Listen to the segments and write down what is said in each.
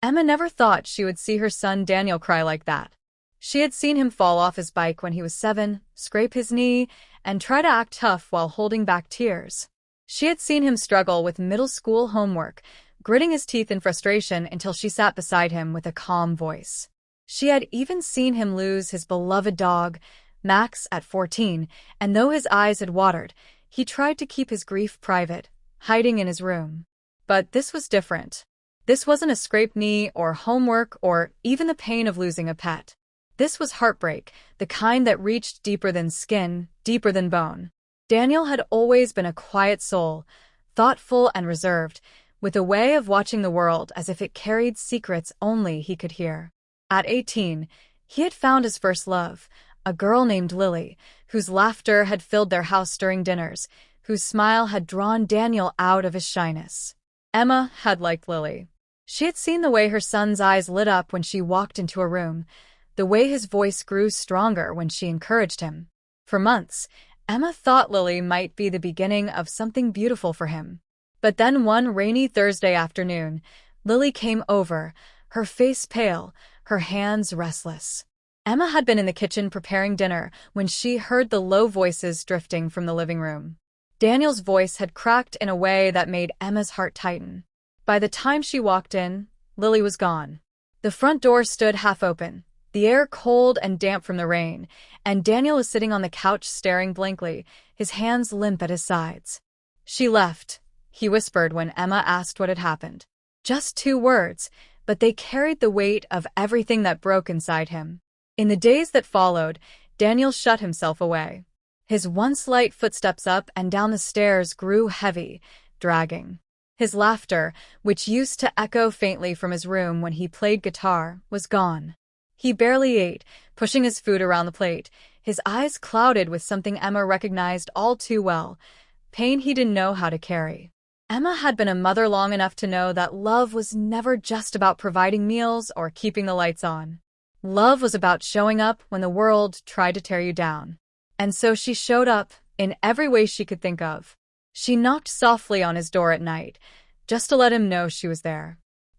Emma never thought she would see her son Daniel cry like that. She had seen him fall off his bike when he was 7, scrape his knee, and try to act tough while holding back tears. She had seen him struggle with middle school homework, gritting his teeth in frustration until she sat beside him with a calm voice. She had even seen him lose his beloved dog, Max, at 14, and though his eyes had watered, he tried to keep his grief private, hiding in his room. But this was different. This wasn't a scraped knee or homework or even the pain of losing a pet. This was heartbreak, the kind that reached deeper than skin, deeper than bone. Daniel had always been a quiet soul, thoughtful and reserved, with a way of watching the world as if it carried secrets only he could hear. At 18, he had found his first love, a girl named Lily, whose laughter had filled their house during dinners, whose smile had drawn Daniel out of his shyness. Emma had liked Lily. She had seen the way her son's eyes lit up when she walked into a room, the way his voice grew stronger when she encouraged him. For months, Emma thought Lily might be the beginning of something beautiful for him. But then one rainy Thursday afternoon, Lily came over, her face pale, her hands restless. Emma had been in the kitchen preparing dinner when she heard the low voices drifting from the living room. Daniel's voice had cracked in a way that made Emma's heart tighten. By the time she walked in, Lily was gone. The front door stood half open, the air cold and damp from the rain, and Daniel was sitting on the couch staring blankly, his hands limp at his sides. "She left," he whispered when Emma asked what had happened. Just 2 words, but they carried the weight of everything that broke inside him. In the days that followed, Daniel shut himself away. His once light footsteps up and down the stairs grew heavy, dragging. His laughter, which used to echo faintly from his room when he played guitar, was gone. He barely ate, pushing his food around the plate, his eyes clouded with something Emma recognized all too well, pain he didn't know how to carry. Emma had been a mother long enough to know that love was never just about providing meals or keeping the lights on. Love was about showing up when the world tried to tear you down. And so she showed up in every way she could think of. She knocked softly on his door at night, just to let him know she was there.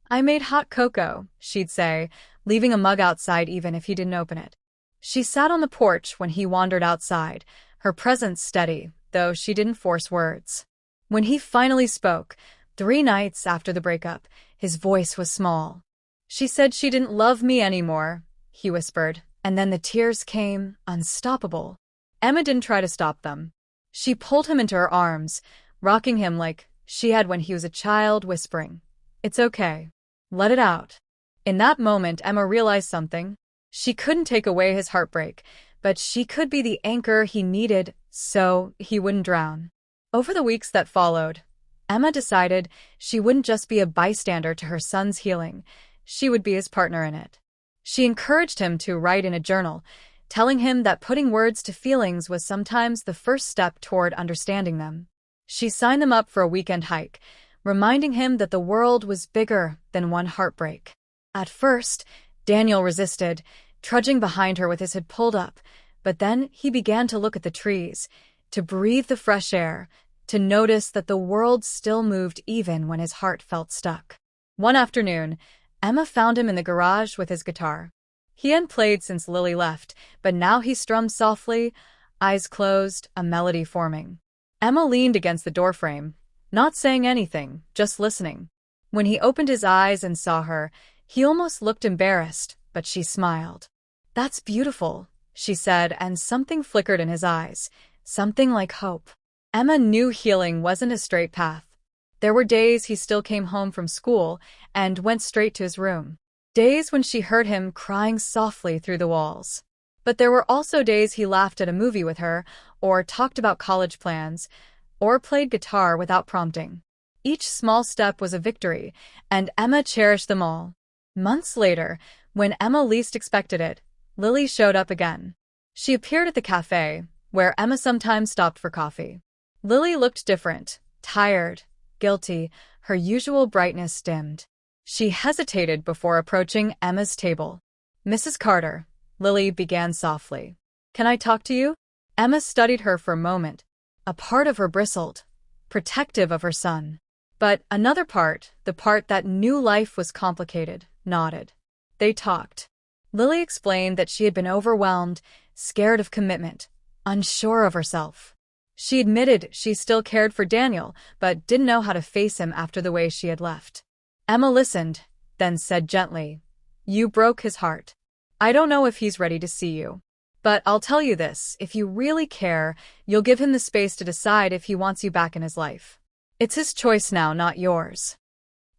"I made hot cocoa," she'd say, leaving a mug outside even if he didn't open it. She sat on the porch when he wandered outside, her presence steady, though she didn't force words. When he finally spoke, 3 nights after the breakup, his voice was small. "She said she didn't love me anymore," he whispered, and then the tears came, unstoppable. Emma didn't try to stop them. She pulled him into her arms, rocking him like she had when he was a child, whispering, "It's okay. Let it out." In that moment, Emma realized something. She couldn't take away his heartbreak, but she could be the anchor he needed so he wouldn't drown. Over the weeks that followed, Emma decided she wouldn't just be a bystander to her son's healing, she would be his partner in it. She encouraged him to write in a journal, telling him that putting words to feelings was sometimes the first step toward understanding them. She signed them up for a weekend hike, reminding him that the world was bigger than one heartbreak. At first, Daniel resisted, trudging behind her with his head pulled up, but then he began to look at the trees, to breathe the fresh air, to notice that the world still moved even when his heart felt stuck. One afternoon, Emma found him in the garage with his guitar. He hadn't played since Lily left, but now he strummed softly, eyes closed, a melody forming. Emma leaned against the doorframe, not saying anything, just listening. When he opened his eyes and saw her, he almost looked embarrassed, but she smiled. "That's beautiful," she said, and something flickered in his eyes, something like hope. Emma knew healing wasn't a straight path. There were days he still came home from school and went straight to his room. Days when she heard him crying softly through the walls. But there were also days he laughed at a movie with her, or talked about college plans, or played guitar without prompting. Each small step was a victory, and Emma cherished them all. Months later, when Emma least expected it, Lily showed up again. She appeared at the cafe, where Emma sometimes stopped for coffee. Lily looked different, tired, guilty, her usual brightness dimmed. She hesitated before approaching Emma's table. "Mrs. Carter," Lily began softly. "Can I talk to you?" Emma studied her for a moment. A part of her bristled, protective of her son. But another part, the part that knew life was complicated, nodded. They talked. Lily explained that she had been overwhelmed, scared of commitment, unsure of herself. She admitted she still cared for Daniel, but didn't know how to face him after the way she had left. Emma listened, then said gently, "You broke his heart. I don't know if he's ready to see you. But I'll tell you this, if you really care, you'll give him the space to decide if he wants you back in his life. It's his choice now, not yours."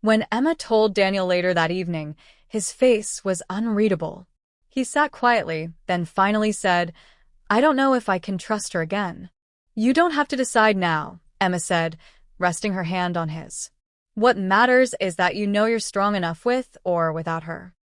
When Emma told Daniel later that evening, his face was unreadable. He sat quietly, then finally said, "I don't know if I can trust her again." "You don't have to decide now," Emma said, resting her hand on his. "What matters is that you know you're strong enough with or without her."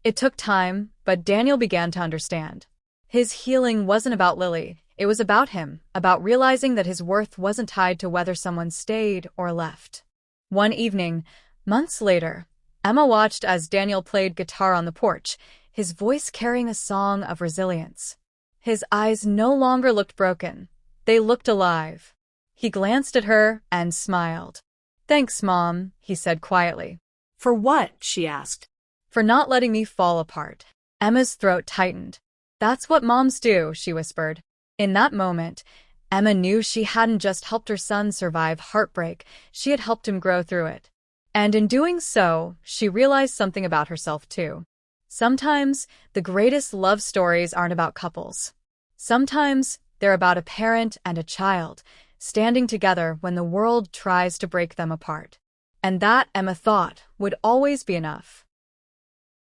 It took time, but Daniel began to understand. His healing wasn't about Lily, it was about him, about realizing that his worth wasn't tied to whether someone stayed or left. One evening, months later, Emma watched as Daniel played guitar on the porch, his voice carrying a song of resilience. His eyes no longer looked broken. They looked alive. He glanced at her and smiled. "Thanks, Mom," he said quietly. "For what?" she asked. "For not letting me fall apart." Emma's throat tightened. "That's what moms do," she whispered. In that moment, Emma knew she hadn't just helped her son survive heartbreak, she had helped him grow through it. And in doing so, she realized something about herself too. Sometimes, the greatest love stories aren't about couples. Sometimes, they're about a parent and a child, standing together when the world tries to break them apart. And that, Emma thought, would always be enough.